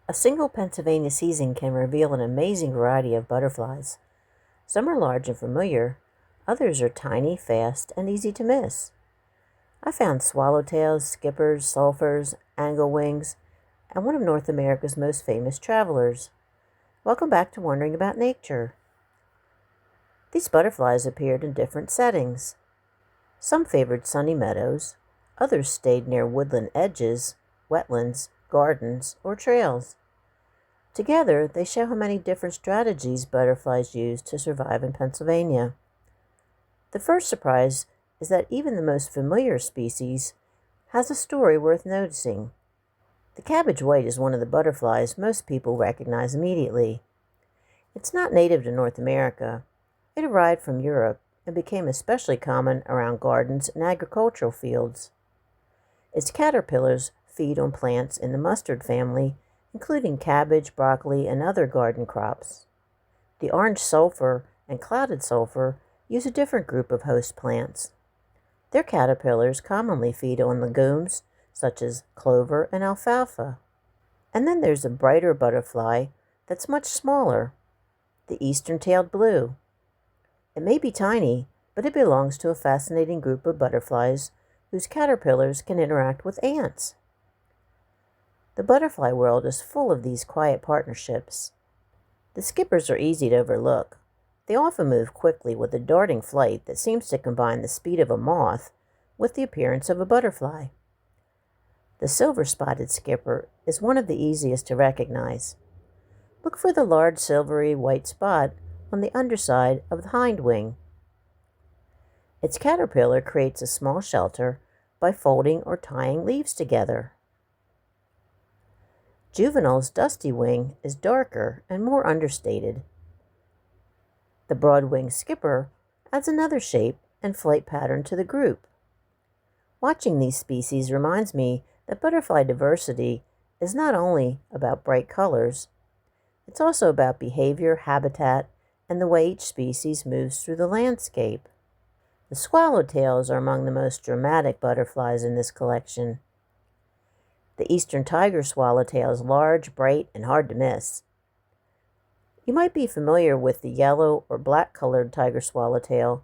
A single Pennsylvania season can reveal an amazing variety of butterflies. Some are large and familiar, others are tiny, fast, and easy to miss. I found swallowtails, skippers, sulphurs, anglewings, and one of North America's most famous travelers. Welcome back to Wondering About Nature. These butterflies appeared in different settings. Some favored sunny meadows, others stayed near woodland edges, wetlands, gardens, or trails. Together, they show how many different strategies butterflies use to survive in Pennsylvania. The first surprise is that even the most familiar species has a story worth noticing. The cabbage white is one of the butterflies most people recognize immediately. It's not native to North America. It arrived from Europe and became especially common around gardens and agricultural fields. Its caterpillars feed on plants in the mustard family, including cabbage, broccoli, and other garden crops. The orange sulphur and clouded sulphur use a different group of host plants. Their caterpillars commonly feed on legumes such as clover and alfalfa. And then there's a brighter butterfly that's much smaller, the eastern-tailed blue. It may be tiny, but it belongs to a fascinating group of butterflies whose caterpillars can interact with ants. The butterfly world is full of these quiet partnerships. The skippers are easy to overlook. They often move quickly with a darting flight that seems to combine the speed of a moth with the appearance of a butterfly. The silver-spotted skipper is one of the easiest to recognize. Look for the large silvery white spot on the underside of the hind wing. Its caterpillar creates a small shelter by folding or tying leaves together. Juvenal's Duskywing is darker and more understated. The broad-winged skipper adds another shape and flight pattern to the group. Watching these species reminds me that butterfly diversity is not only about bright colors, it's also about behavior, habitat, and the way each species moves through the landscape. The swallowtails are among the most dramatic butterflies in this collection. The eastern tiger swallowtail is large, bright, and hard to miss. You might be familiar with the yellow or black-colored tiger swallowtail,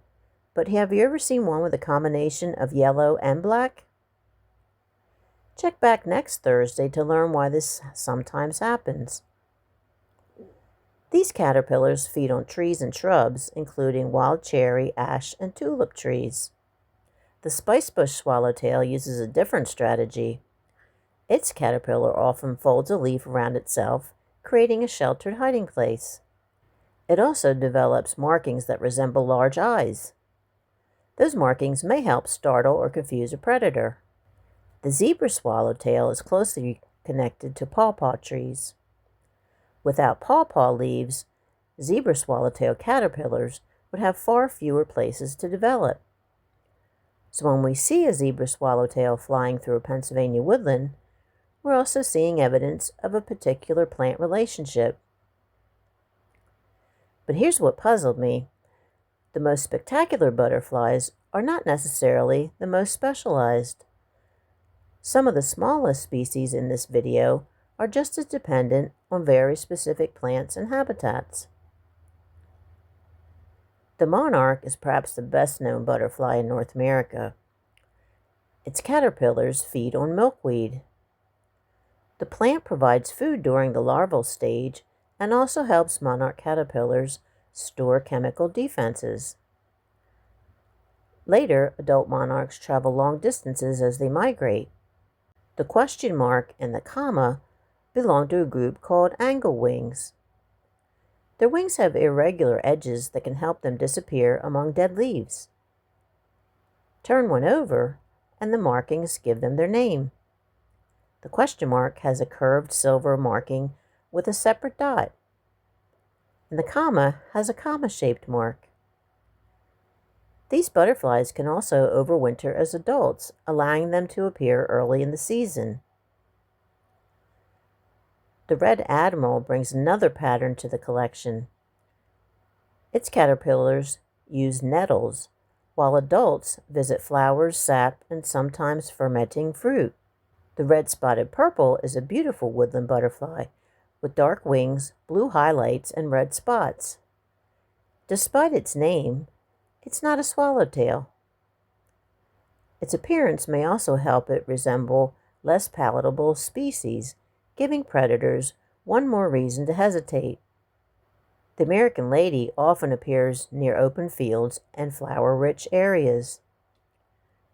but have you ever seen one with a combination of yellow and black? Check back next Thursday to learn why this sometimes happens. These caterpillars feed on trees and shrubs, including wild cherry, ash, and tulip trees. The Spicebush swallowtail uses a different strategy. Its caterpillar often folds a leaf around itself, creating a sheltered hiding place. It also develops markings that resemble large eyes. Those markings may help startle or confuse a predator. The zebra swallowtail is closely connected to pawpaw trees. Without pawpaw leaves, zebra swallowtail caterpillars would have far fewer places to develop. So when we see a zebra swallowtail flying through a Pennsylvania woodland, we're also seeing evidence of a particular plant relationship. But here's what puzzled me. The most spectacular butterflies are not necessarily the most specialized. Some of the smallest species in this video are just as dependent on very specific plants and habitats. The monarch is perhaps the best-known butterfly in North America. Its caterpillars feed on milkweed. The plant provides food during the larval stage and also helps monarch caterpillars store chemical defenses. Later, adult monarchs travel long distances as they migrate. The question mark and the comma belong to a group called anglewings. Their wings have irregular edges that can help them disappear among dead leaves. Turn one over, and the markings give them their name. The question mark has a curved silver marking with a separate dot, and the comma has a comma-shaped mark. These butterflies can also overwinter as adults, allowing them to appear early in the season. The red Admiral brings another pattern to the collection. Its caterpillars use nettles, while adults visit flowers, sap, and sometimes fermenting fruit. The red-spotted purple is a beautiful woodland butterfly with dark wings, blue highlights, and red spots. Despite its name, it's not a swallowtail. Its appearance may also help it resemble less palatable species, giving predators one more reason to hesitate. The American lady often appears near open fields and flower-rich areas.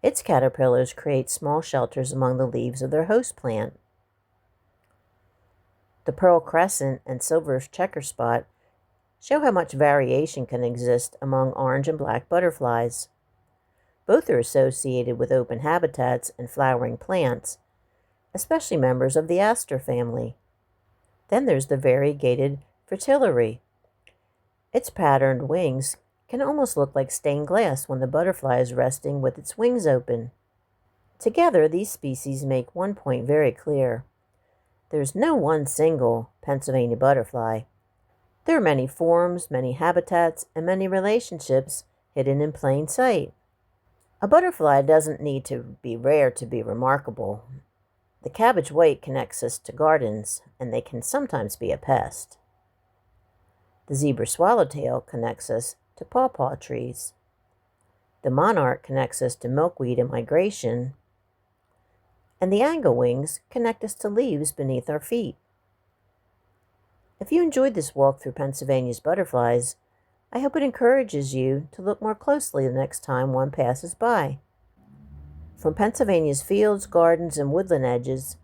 Its caterpillars create small shelters among the leaves of their host plant. The pearl crescent and silver checkerspot show how much variation can exist among orange and black butterflies. Both are associated with open habitats and flowering plants, especially members of the aster family. Then there's the variegated Fritillary. Its patterned wings can almost look like stained glass when the butterfly is resting with its wings open. Together, these species make one point very clear. There's no one single Pennsylvania butterfly. There are many forms, many habitats, and many relationships hidden in plain sight. A butterfly doesn't need to be rare to be remarkable. The cabbage white connects us to gardens, and they can sometimes be a pest. The zebra swallowtail connects us to pawpaw trees. The monarch connects us to milkweed and migration. And the anglewings connect us to leaves beneath our feet. If you enjoyed this walk through Pennsylvania's butterflies, I hope it encourages you to look more closely the next time one passes by. From Pennsylvania's fields, gardens, and woodland edges,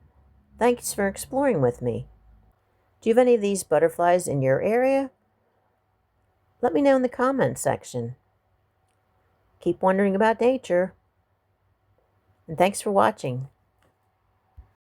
thanks for exploring with me. Do you have any of these butterflies in your area? Let me know in the comments section. Keep wondering about nature. And thanks for watching.